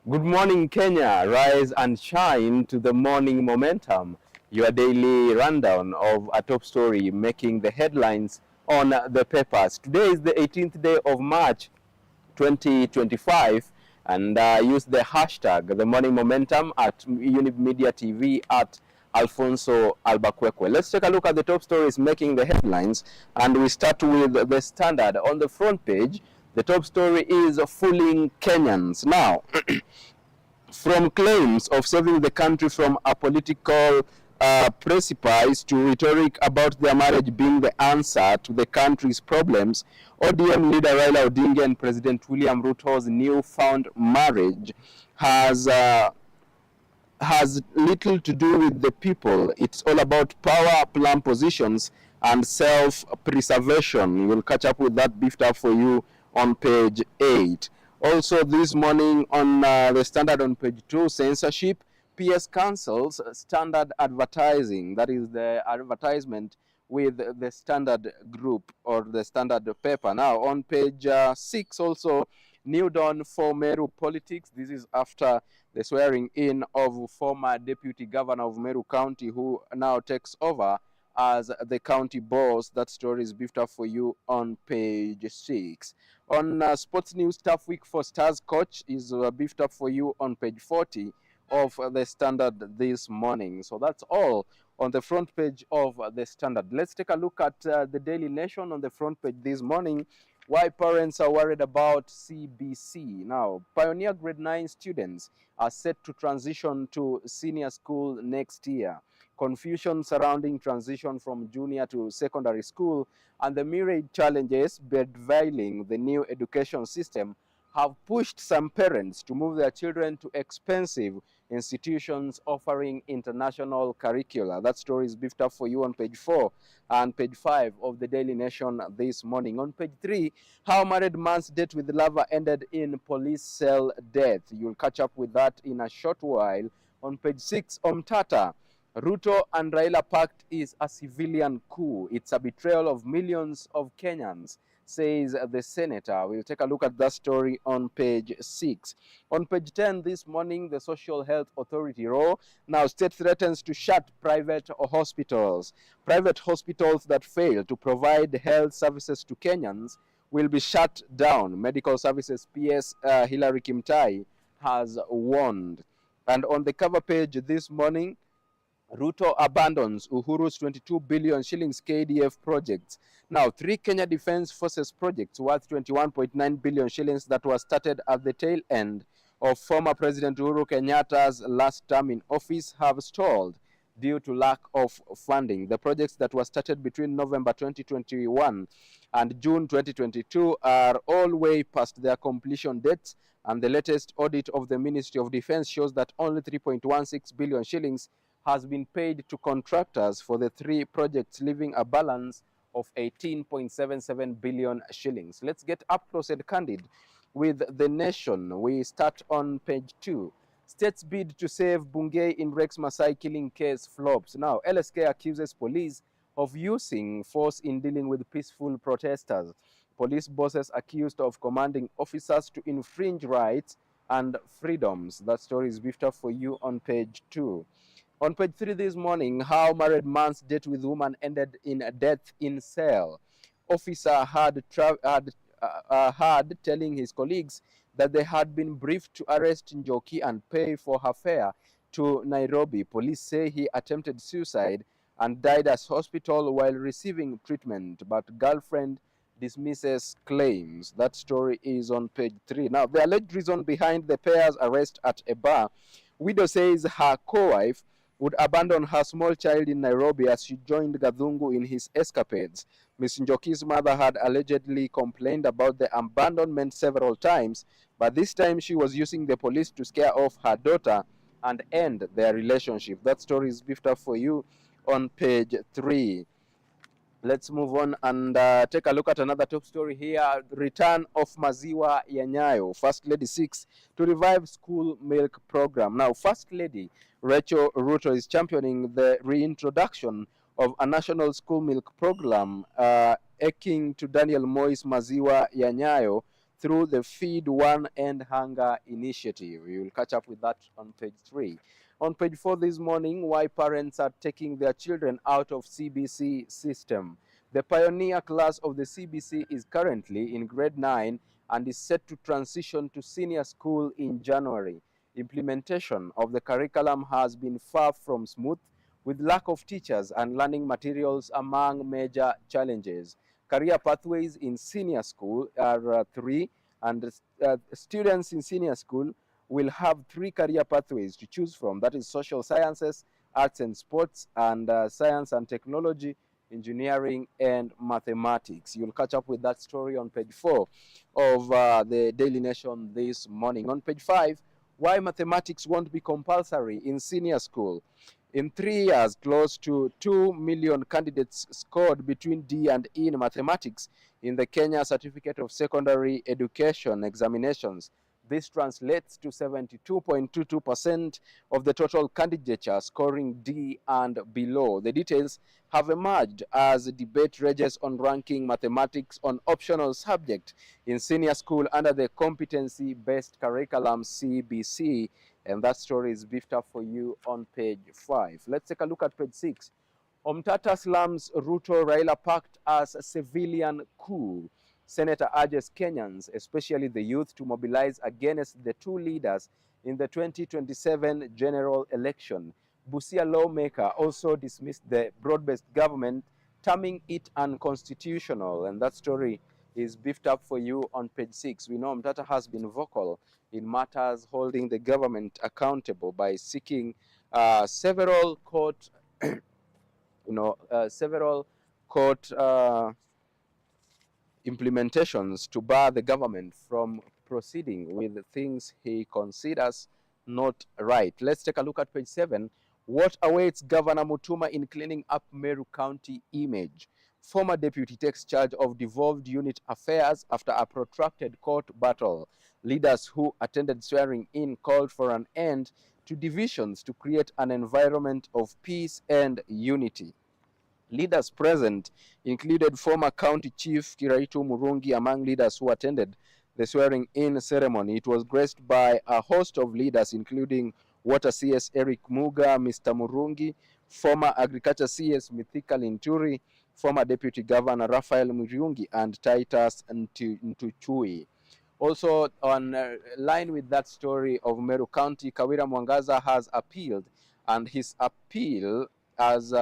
Good morning, Kenya. Rise and shine to the morning momentum. Your daily rundown of a top story making the headlines on the papers. Today is the 18th day of March 2025, and use the hashtag the morning momentum at Younib Media TV at Alphonce Albakwekwe. Let's take a look at the top stories making the headlines, and we start with the Standard. On the front page, the top story is fooling Kenyans. Now, from claims of saving the country from a political precipice to rhetoric about their marriage being the answer to the country's problems, ODM leader Raila Odinga and President William Ruto's newfound marriage has little to do with the people. It's all about power, plum positions, and self-preservation. We'll catch up with that beefed up for you on page 8. Also this morning on the Standard on page 2, censorship. PS cancels Standard advertising. That is the advertisement with the Standard group or the Standard paper. Now on page 6 also, new dawn for Meru politics. This is after the swearing in of former deputy governor of Meru County, who now takes over as the county boss. That story is beefed up for you on page 6. On sports news, tough week for Stars coach is beefed up for you on page 40 of the Standard this morning. So that's all on the front page of the Standard. Let's take a look at the Daily Nation on the front page this morning. Why parents are worried about CBC. Now, Pioneer Grade 9 students are set to transition to senior school next year. Confusion surrounding transition from junior to secondary school and the myriad challenges bedevailing the new education system have pushed some parents to move their children to expensive institutions offering international curricula. That story is beefed up for you on page 4 and page 5 of the Daily Nation this morning. On page 3, how married man's date with lover ended in police cell death. You'll catch up with that in a short while. On page 6, Omtata, Ruto and Raila pact is a civilian coup. It's a betrayal of millions of Kenyans, says the senator. We'll take a look at that story on page 6. On page 10 this morning, the Social Health Authority RAW. Now, state threatens to shut private hospitals. Private hospitals that fail to provide health services to Kenyans will be shut down. Medical Services PS Hilary Kimtai has warned. And on the cover page this morning, Ruto abandons Uhuru's 22 billion shillings KDF projects. Now, 3 Kenya Defence Forces projects worth 21.9 billion shillings that were started at the tail end of former President Uhuru Kenyatta's last term in office have stalled due to lack of funding. The projects that were started between November 2021 and June 2022 are all way past their completion dates, and the latest audit of the Ministry of Defence shows that only 3.16 billion shillings has been paid to contractors for the 3 projects, leaving a balance of 18.77 billion shillings. Let's get up close and candid with the Nation. We start on page 2. State's bid to save Bungei in Rex Masai killing case flops. Now, LSK accuses police of using force in dealing with peaceful protesters. Police bosses accused of commanding officers to infringe rights and freedoms. That story is beefed up for you on page 2. On page 3 this morning, how married man's date with woman ended in a death in cell. Officer had telling his colleagues that they had been briefed to arrest Njoki and pay for her fare to Nairobi. Police say he attempted suicide and died at hospital while receiving treatment, but girlfriend dismisses claims. That story is on page 3. Now, the alleged reason behind the pair's arrest at a bar, widow says her co-wife would abandon her small child in Nairobi as she joined Gadhungu in his escapades. Ms. Njoki's mother had allegedly complained about the abandonment several times, but this time she was using the police to scare off her daughter and end their relationship. That story is beefed up for you on page 3. Let's move on and take a look at another top story here. Return of Maziwa ya Nyayo. First Lady seeks to revive school milk program. Now, First Lady Rachel Ruto is championing the reintroduction of a national school milk program, akin to Daniel Moi's Maziwa ya Nyayo through the Feed One End Hunger initiative. We will catch up with that on page 3. On page 4 this morning, why parents are taking their children out of CBC system. The pioneer class of the CBC is currently in grade 9 and is set to transition to senior school in January. Implementation of the curriculum has been far from smooth, with lack of teachers and learning materials among major challenges. Career pathways in senior school are 3, and students in senior school will have 3 career pathways to choose from. That is social sciences, arts and sports, and science and technology, engineering, and mathematics. You'll catch up with that story on page 4 of the Daily Nation this morning. On page 5, why mathematics won't be compulsory in senior school. In 3 years, close to 2 million candidates scored between D and E in mathematics in the Kenya Certificate of Secondary Education examinations. This translates to 72.22% of the total candidature scoring D and below. The details have emerged as a debate rages on ranking mathematics on optional subject in senior school under the competency-based curriculum CBC. And that story is beefed up for you on page 5. Let's take a look at page 6. Omtata slams Ruto Raila pact as a civilian coup. Senator urges Kenyans, especially the youth, to mobilize against the 2 leaders in the 2027 general election. Busia lawmaker also dismissed the broad-based government, terming it unconstitutional. And that story is beefed up for you on page 6. We know Mtata has been vocal in matters holding the government accountable by seeking several court, implementations to bar the government from proceeding with things he considers not right. Let's take a look at page 7. What awaits Governor Mutuma in cleaning up Meru County image? Former deputy takes charge of devolved unit affairs after a protracted court battle. Leaders who attended swearing in called for an end to divisions to create an environment of peace and unity. Leaders present included former County Chief Kiraitu Murungi among leaders who attended the swearing-in ceremony. It was graced by a host of leaders, including Water CS Eric Muga, Mr. Murungi, former Agriculture CS Mithika Linturi, former Deputy Governor Raphael Murungi, and Titus Ntuchui. Also, on line with that story of Meru County, Kawira Mwangaza has appealed, and his appeal as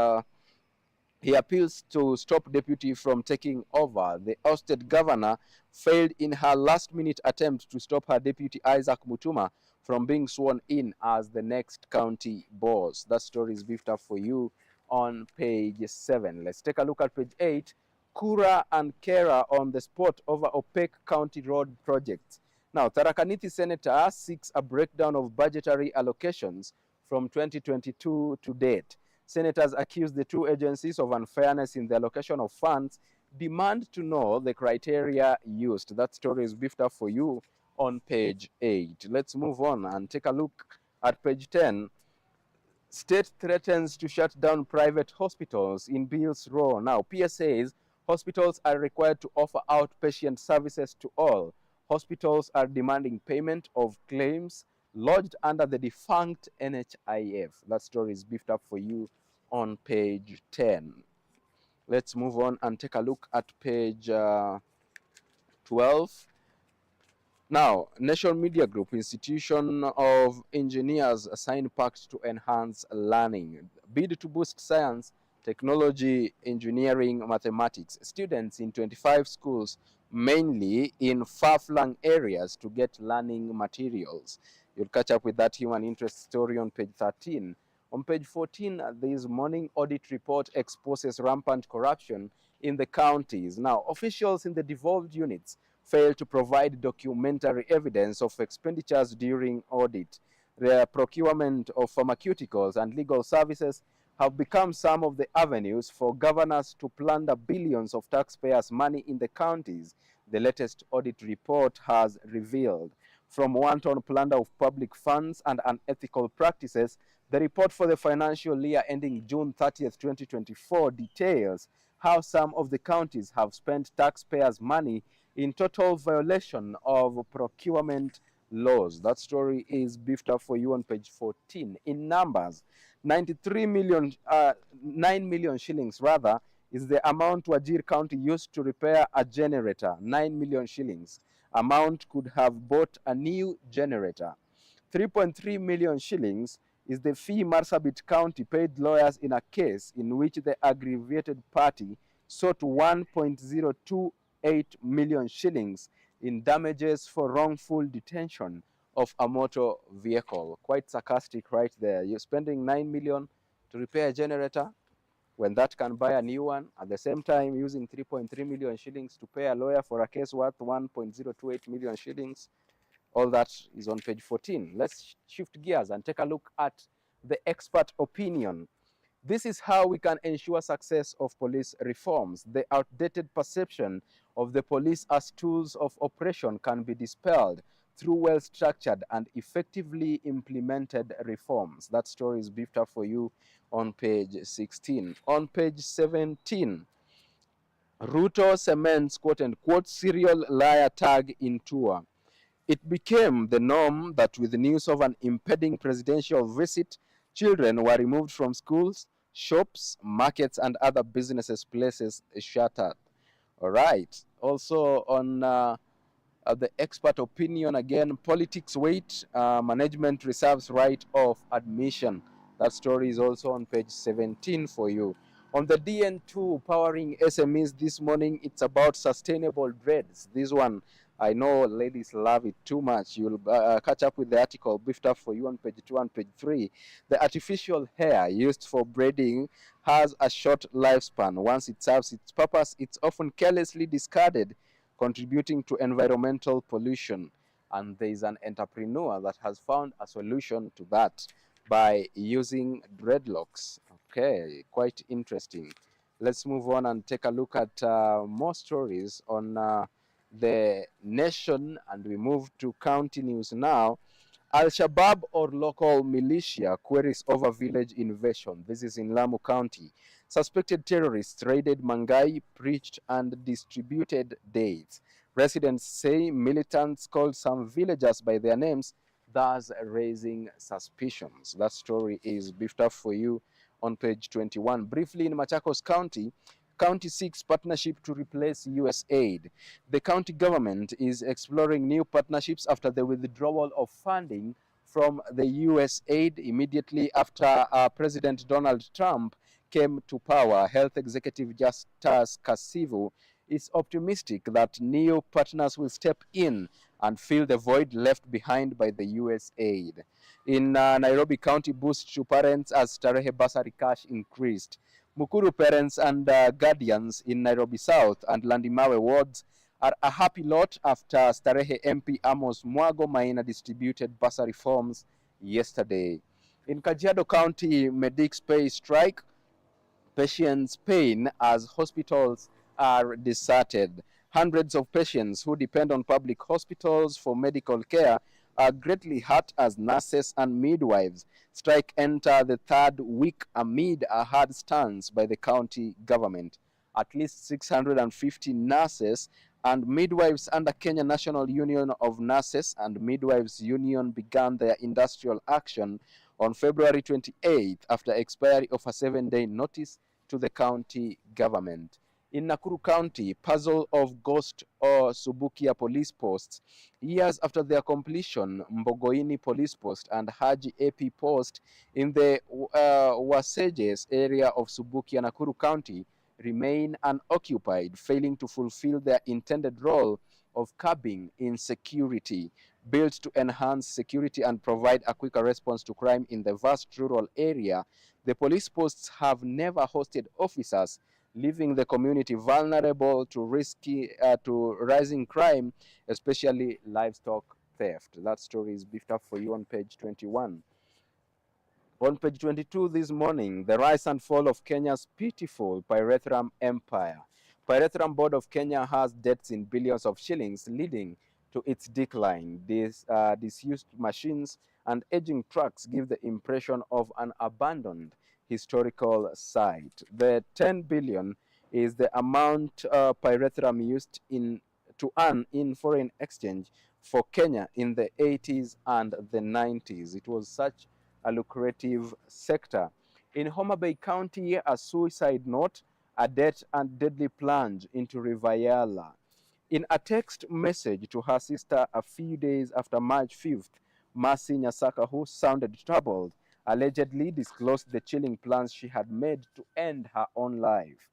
he appeals to stop deputy from taking over. The ousted governor failed in her last-minute attempt to stop her deputy Isaac Mutuma from being sworn in as the next county boss. That story is beefed up for you on page 7. Let's take a look at page 8. Kura and Kera on the spot over opaque county road projects. Now, Tharaka Nithi Senator seeks a breakdown of budgetary allocations from 2022 to date. Senators accuse the 2 agencies of unfairness in the allocation of funds, demand to know the criteria used. That story is beefed up for you on page 8. Let's move on and take a look at page 10. State threatens to shut down private hospitals in Bills Row. Now, PSAs, hospitals are required to offer outpatient services to all. Hospitals are demanding payment of claims lodged under the defunct NHIF. That story is beefed up for you on page 10. Let's move on and take a look at page 12. Now, National Media Group, Institution of Engineers, signed pact to enhance learning. Bid to boost science, technology, engineering, mathematics. Students in 25 schools, mainly in far-flung areas, to get learning materials. You'll catch up with that human interest story on page 13. On page 14, this morning audit report exposes rampant corruption in the counties. Now, officials in the devolved units failed to provide documentary evidence of expenditures during audit. The procurement of pharmaceuticals and legal services have become some of the avenues for governors to plunder billions of taxpayers' money in the counties, the latest audit report has revealed. From wanton plunder of public funds and unethical practices, the report for the financial year ending June 30th, 2024 details how some of the counties have spent taxpayers' money in total violation of procurement laws. That story is beefed up for you on page 14. In numbers, 93 million, 9 million shillings rather, is the amount Wajir County used to repair a generator. 9 million shillings. Amount could have bought a new generator. 3.3 million shillings is the fee Marsabit County paid lawyers in a case in which the aggravated party sought 1.028 million shillings in damages for wrongful detention of a motor vehicle. Quite sarcastic right there. You're spending 9 million to repair a generator when that can buy a new one, at the same time using 3.3 million shillings to pay a lawyer for a case worth 1.028 million shillings. All that is on page 14. Let's shift gears and take a look at the expert opinion. This is how we can ensure success of police reforms. The outdated perception of the police as tools of oppression can be dispelled through well-structured and effectively implemented reforms. That story is beefed up for you on page 16. On page 17, Ruto cements quote-unquote serial liar tag in tour. It became the norm that with the news of an impending presidential visit, children were removed from schools, shops, markets, and other businesses places shuttered. All right. Also on the expert opinion, again, politics weight, management reserves right of admission. That story is also on page 17 for you. On the DN2 powering SMEs this morning, it's about sustainable dreads. This one, I know ladies love it too much. You'll catch up with the article beefed up for you on page 2 and page 3. The artificial hair used for braiding has a short lifespan. Once it serves its purpose, it's often carelessly discarded, contributing to environmental pollution. And there is an entrepreneur that has found a solution to that by using dreadlocks. Okay, quite interesting. Let's move on and take a look at more stories on the nation, and we move to county news now. Al-Shabaab or local militia queries over village invasion. This is in Lamu County. Suspected terrorists raided Mangai, preached and distributed dates. Residents say militants called some villagers by their names, thus raising suspicions. That story is beefed up for you on page 21. Briefly, in Machakos County, county seeks partnership to replace U.S. aid. The county government is exploring new partnerships after the withdrawal of funding from the U.S. aid immediately after President Donald Trump came to power. Health Executive Justus Kasivu is optimistic that new partners will step in and fill the void left behind by the U.S. aid. In Nairobi County, boost to parents as Starehe bursary cash increased. Mukuru parents and guardians in Nairobi South and Landimawe wards are a happy lot after Starehe MP Amos Mwago Maina distributed bursary forms yesterday. In Kajiado County, medics pay strike. Patients pain as hospitals are deserted. Hundreds of patients who depend on public hospitals for medical care are greatly hurt as nurses and midwives strike enter the third week amid a hard stance by the county government. At least 650 nurses and midwives under Kenya National Union of Nurses and Midwives Union began their industrial action on February 28th after expiry of a 7-day notice to the county government. In Nakuru County, puzzle of Ghost or Subukia police posts. Years after their completion, Mbogoini police post and Haji AP post in the Wasejes area of Subukia, Nakuru County remain unoccupied, failing to fulfill their intended role of curbing insecurity. Built to enhance security and provide a quicker response to crime in the vast rural area, the police posts have never hosted officers, leaving the community vulnerable to rising crime, especially livestock theft. That story is beefed up for you on page 21. On page 22 this morning, the rise and fall of Kenya's pitiful Pyrethrum empire. Pyrethrum Board of Kenya has debts in billions of shillings, leading to its decline. These disused machines and aging trucks give the impression of an abandoned historical site. The 10 billion is the amount pyrethrum used to earn in foreign exchange for Kenya in the 80s and the 90s. It was such a lucrative sector. In Homa Bay County, a suicide note, a death and deadly plunge into Riviera. In a text message to her sister a few days after March 5th, Mercy Nyasaka, who sounded troubled, allegedly disclosed the chilling plans she had made to end her own life.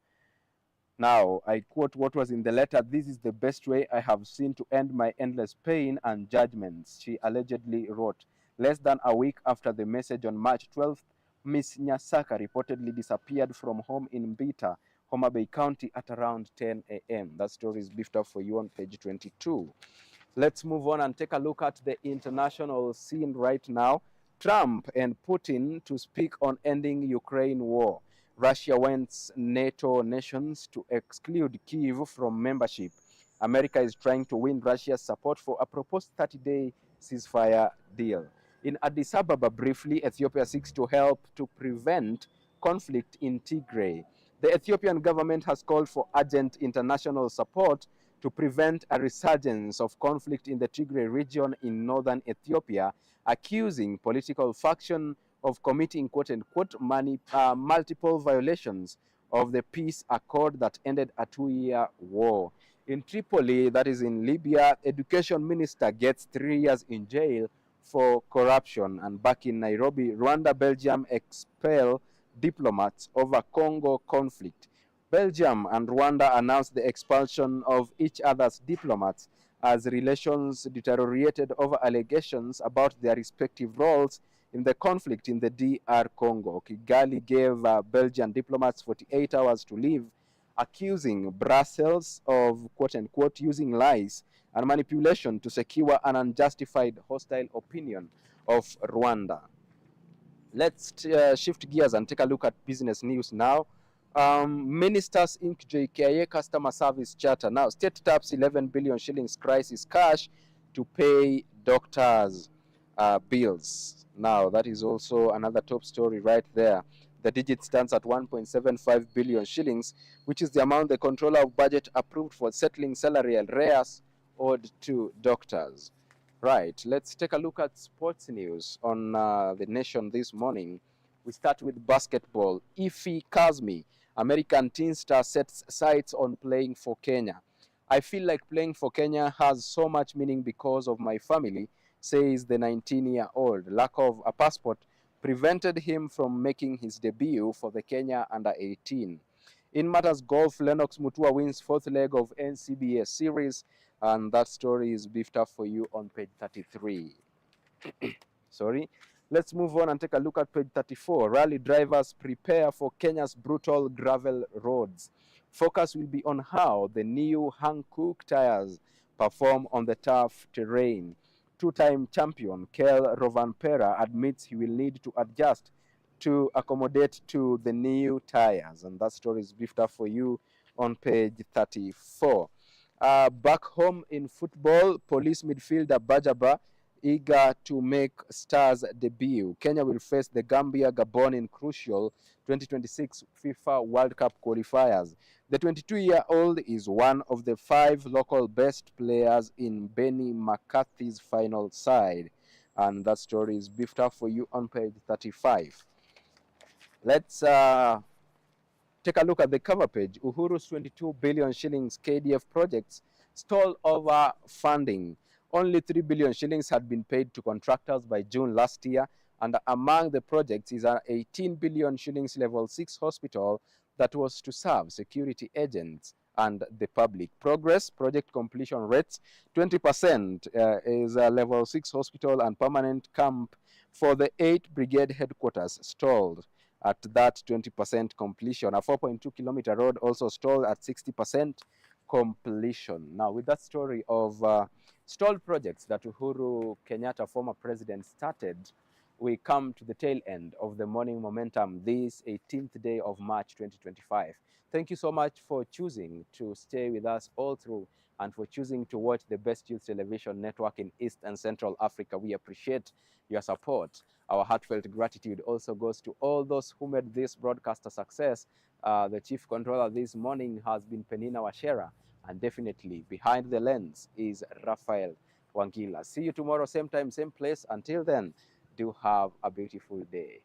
Now, I quote what was in the letter: "This is the best way I have seen to end my endless pain and judgments," she allegedly wrote. Less than a week after the message on March 12th, Miss Nyasaka reportedly disappeared from home in Mbita, Homa Bay County at around 10 a.m. That story is beefed up for you on page 22. Let's move on and take a look at the international scene right now. Trump and Putin to speak on ending Ukraine war. Russia wants NATO nations to exclude Kyiv from membership. America is trying to win Russia's support for a proposed 30-day ceasefire deal. In Addis Ababa, briefly, Ethiopia seeks to help to prevent conflict in Tigray. The Ethiopian government has called for urgent international support to prevent a resurgence of conflict in the Tigray region in northern Ethiopia, accusing political faction of committing quote-unquote multiple violations of the peace accord that ended a 2-year war. In Tripoli, that is in Libya, education minister gets 3 years in jail for corruption. And back in Nairobi, Rwanda, Belgium expel diplomats over Congo conflict. Belgium and Rwanda announced the expulsion of each other's diplomats as relations deteriorated over allegations about their respective roles in the conflict in the DR Congo. Kigali gave Belgian diplomats 48 hours to leave, accusing Brussels of quote-unquote using lies and manipulation to secure an unjustified hostile opinion of Rwanda. Let's shift gears and take a look at business news now. Ministers Inc. JKIA customer service charter. Now, state taps 11 billion shillings crisis cash to pay doctors' bills. Now, that is also another top story right there. The digit stands at 1.75 billion shillings, which is the amount the controller of budget approved for settling salary arrears owed to doctors. Right, let's take a look at sports news on the Nation this morning. We start with basketball. Ife Kazmi, American teen star, sets sights on playing for Kenya. "I feel like playing for Kenya has so much meaning because of my family," says the 19-year-old. Lack of a passport prevented him from making his debut for the Kenya under-18. In matters golf, Lennox Mutua wins fourth leg of NCBA series, and that story is beefed up for you on page 33. Sorry. Let's move on and take a look at page 34. Rally drivers prepare for Kenya's brutal gravel roads. Focus will be on how the new Hankook tires perform on the tough terrain. Two-time champion Kel Rovanpera admits he will need to adjust to accommodate to the new tires, and that story is beefed up for you on page 34. Back home in football, police midfielder Bajaba eager to make Stars debut. Kenya will face the Gambia Gabon in crucial 2026 FIFA World Cup qualifiers. The 22-year-old is one of the 5 local best players in Benny McCarthy's final side, and that story is beefed up for you on page 35. Let's take a look at the cover page. Uhuru's 22 billion shillings KDF projects stall over funding. Only 3 billion shillings had been paid to contractors by June last year, and among the projects is an 18 billion shillings level 6 hospital that was to serve security agents and the public. Progress, project completion rates, 20% is a level 6 hospital and permanent camp for the 8 brigade headquarters stalled at that 20% completion. A 4.2-kilometer road also stalled at 60% completion. Now, with that story of stalled projects that Uhuru Kenyatta, former president, started, we come to the tail end of the morning momentum this 18th day of March 2025. Thank you so much for choosing to stay with us all through and for choosing to watch the best youth television network in East and Central Africa. We appreciate your support. Our heartfelt gratitude also goes to all those who made this broadcast a success. The chief controller this morning has been Peninah Wachera, and definitely behind the lens is Raphael Wangila. See you tomorrow, same time, same place. Until then, do have a beautiful day.